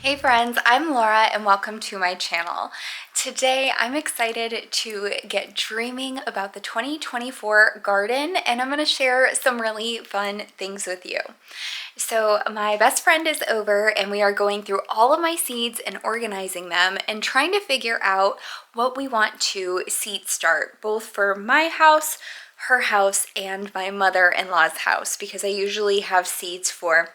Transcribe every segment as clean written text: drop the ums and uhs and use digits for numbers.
Hey friends, I'm Laura and welcome to my channel. Today I'm excited to get dreaming about the 2024 garden and I'm going to share some really fun things with you. So my best friend is over and we are going through all of my seeds and organizing them and trying to figure out what we want to seed start, both for my house, her house, and my mother-in-law's house, because I usually have seeds for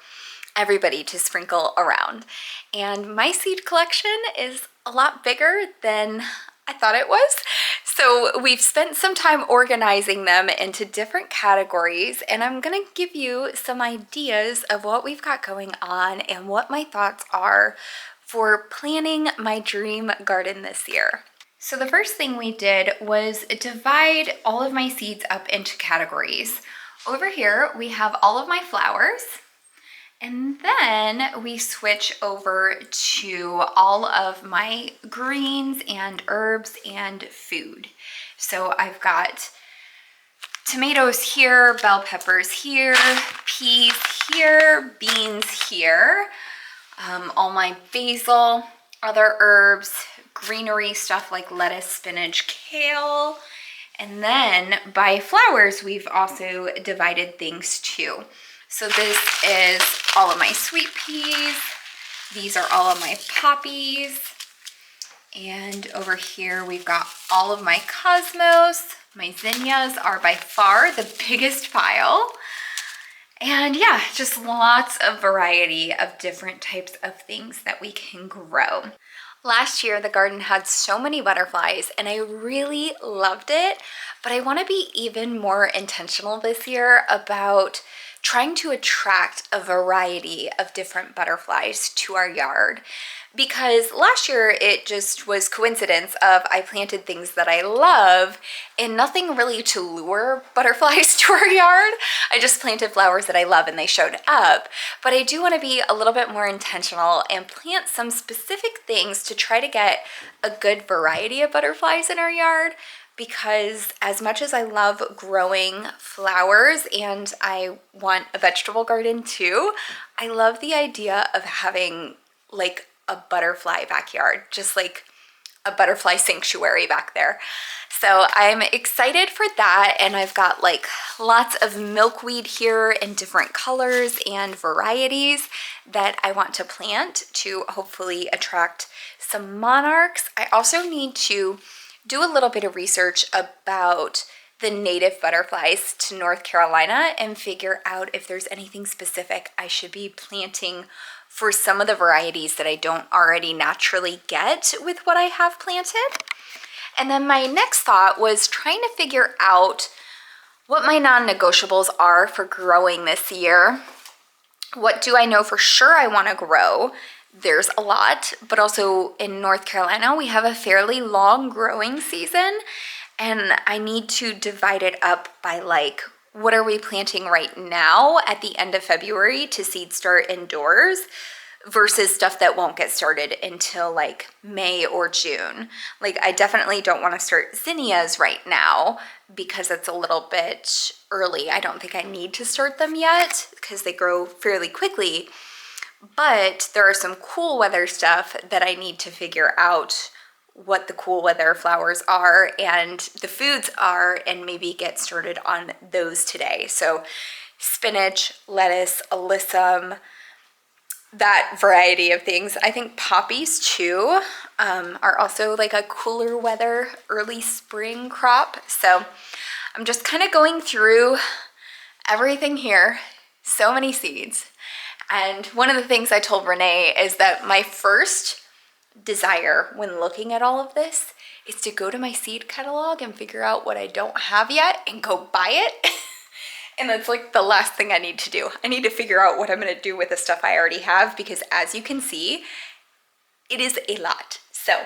everybody to sprinkle around. And my seed collection is a lot bigger than I thought it was. So we've spent some time organizing them into different categories, and I'm gonna give you some ideas of what we've got going on and what my thoughts are for planning my dream garden this year. So the first thing we did was divide all of my seeds up into categories. Over here, we have all of my flowers. And then we switch over to all of my greens and herbs and food. So I've got tomatoes here, bell peppers here, peas here, beans here, all my basil, other herbs, greenery stuff like lettuce, spinach, kale. And then by flowers, we've also divided things too. So this is all of my sweet peas. These are all of my poppies. And over here, we've got all of my cosmos. My zinnias are by far the biggest pile. And yeah, just lots of variety of different types of things that we can grow. Last year, the garden had so many butterflies and I really loved it, but I want to be even more intentional this year about trying to attract a variety of different butterflies to our yard. Because last year it just was coincidence of I planted things that I love and nothing really to lure butterflies to our yard. I just planted flowers that I love and they showed up. But I do want to be a little bit more intentional and plant some specific things to try to get a good variety of butterflies in our yard. Because as much as I love growing flowers and I want a vegetable garden too, I love the idea of having like a butterfly backyard, just like a butterfly sanctuary back there. So I'm excited for that, and I've got like lots of milkweed here in different colors and varieties that I want to plant to hopefully attract some monarchs. I also need to do a little bit of research about the native butterflies to North Carolina and figure out if there's anything specific I should be planting for some of the varieties that I don't already naturally get with what I have planted. And then my next thought was trying to figure out what my non-negotiables are for growing this year. What do I know for sure I want to grow? There's a lot, but also in North Carolina, we have a fairly long growing season, and I need to divide it up by like, what are we planting right now at the end of February to seed start indoors versus stuff that won't get started until like May or June. Like I definitely don't want to start zinnias right now because it's a little bit early. I don't think I need to start them yet because they grow fairly quickly. But there are some cool weather stuff that I need to figure out what the cool weather flowers are and the foods are, and maybe get started on those today. So spinach, lettuce, alyssum, that variety of things. I think poppies too are also like a cooler weather early spring crop. So I'm just kind of going through everything here. So many seeds. And one of the things I told Renee is that my first desire when looking at all of this is to go to my seed catalog and figure out what I don't have yet and go buy it. And that's like the last thing I need to do. I need to figure out what I'm going to do with the stuff I already have, because as you can see, it is a lot. So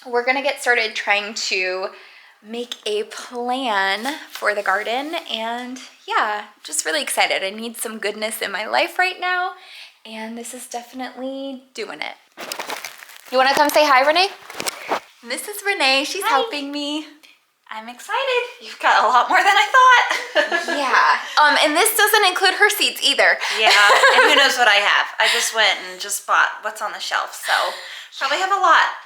we're going to get started trying to make a plan for the garden, and yeah, just really excited. I need some goodness in my life right now, and this is definitely doing it. You want to come say hi, Renee? This is Renee. She's helping me. I'm excited. You've got a lot more than I thought. Yeah. And this doesn't include her seeds either. Yeah, and who knows what I have. I just went and just bought what's on the shelf, so probably have a lot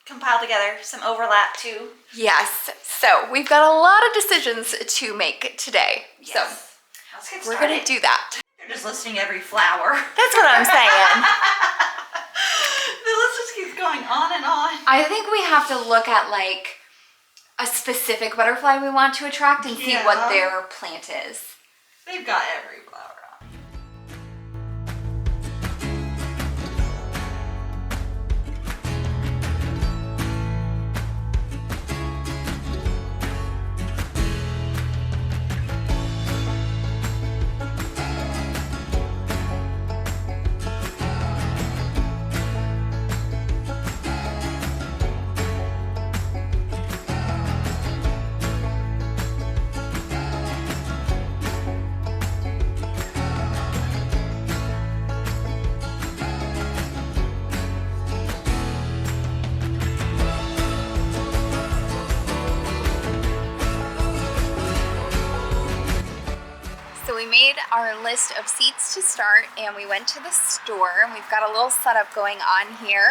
compiled together, some overlap too. Yes. So we've got a lot of decisions to make today. Yes. So let's get started. We're going to do that. They're just listing every flower. That's what I'm saying. The list just keeps going on and on. I think we have to look at like a specific butterfly we want to attract and see what their plant is. They've got every flower on. So we made our list of seeds to start and we went to the store. We've got a little setup going on here.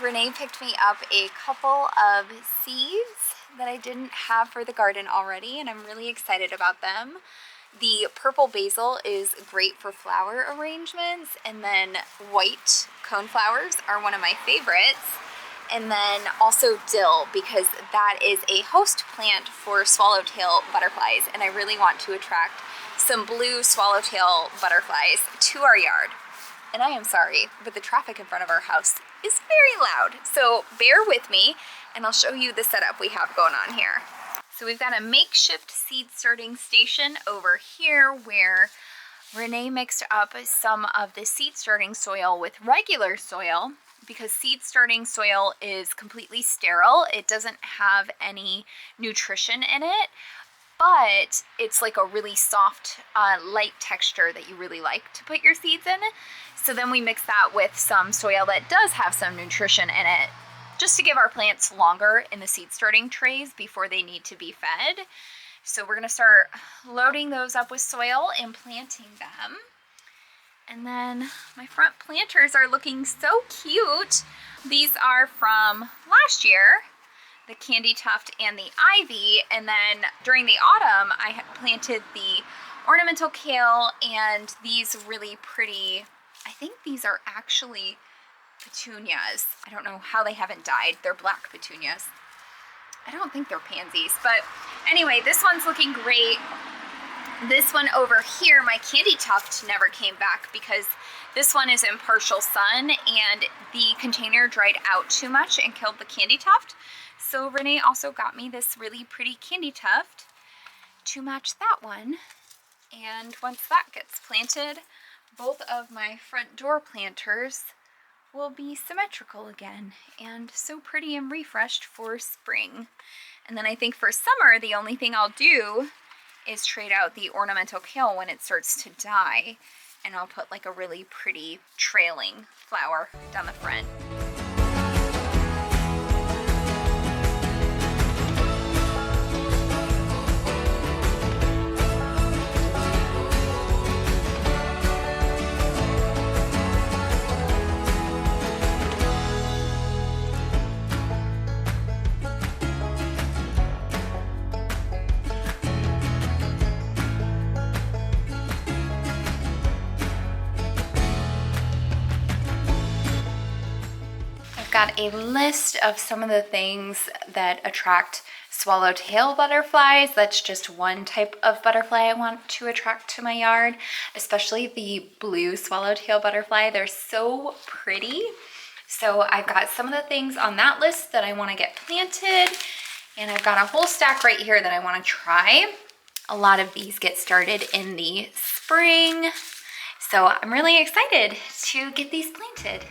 Renee picked me up a couple of seeds that I didn't have for the garden already, and I'm really excited about them. The purple basil is great for flower arrangements, and then white coneflowers are one of my favorites. And then also dill, because that is a host plant for swallowtail butterflies, and I really want to attract some blue swallowtail butterflies to our yard. And I am sorry, but the traffic in front of our house is very loud. So bear with me and I'll show you the setup we have going on here. So we've got a makeshift seed starting station over here where Renee mixed up some of the seed starting soil with regular soil, because seed starting soil is completely sterile. It doesn't have any nutrition in it, but it's like a really soft, light texture that you really like to put your seeds in. So then we mix that with some soil that does have some nutrition in it, just to give our plants longer in the seed starting trays before they need to be fed. So we're gonna start loading those up with soil and planting them. And then my front planters are looking so cute. These are from last year, the Candy Tuft and the Ivy. And then during the autumn, I had planted the ornamental kale and these really pretty, I think these are actually petunias. I don't know how they haven't died. They're black petunias. I don't think they're pansies, but anyway, this one's looking great. This one over here, my Candy Tuft never came back because this one is in partial sun and the container dried out too much and killed the Candy Tuft. So Renee also got me this really pretty Candy Tuft to match that one. And once that gets planted, both of my front door planters will be symmetrical again and so pretty and refreshed for spring. And then I think for summer, the only thing I'll do is trade out the ornamental kale when it starts to die, and I'll put like a really pretty trailing flower down the front. Got a list of some of the things that attract swallowtail butterflies. That's just one type of butterfly I want to attract to my yard, especially the blue swallowtail butterfly. They're so pretty. So I've got some of the things on that list that I want to get planted, and I've got a whole stack right here that I want to try. A lot of these get started in the spring, so I'm really excited to get these planted.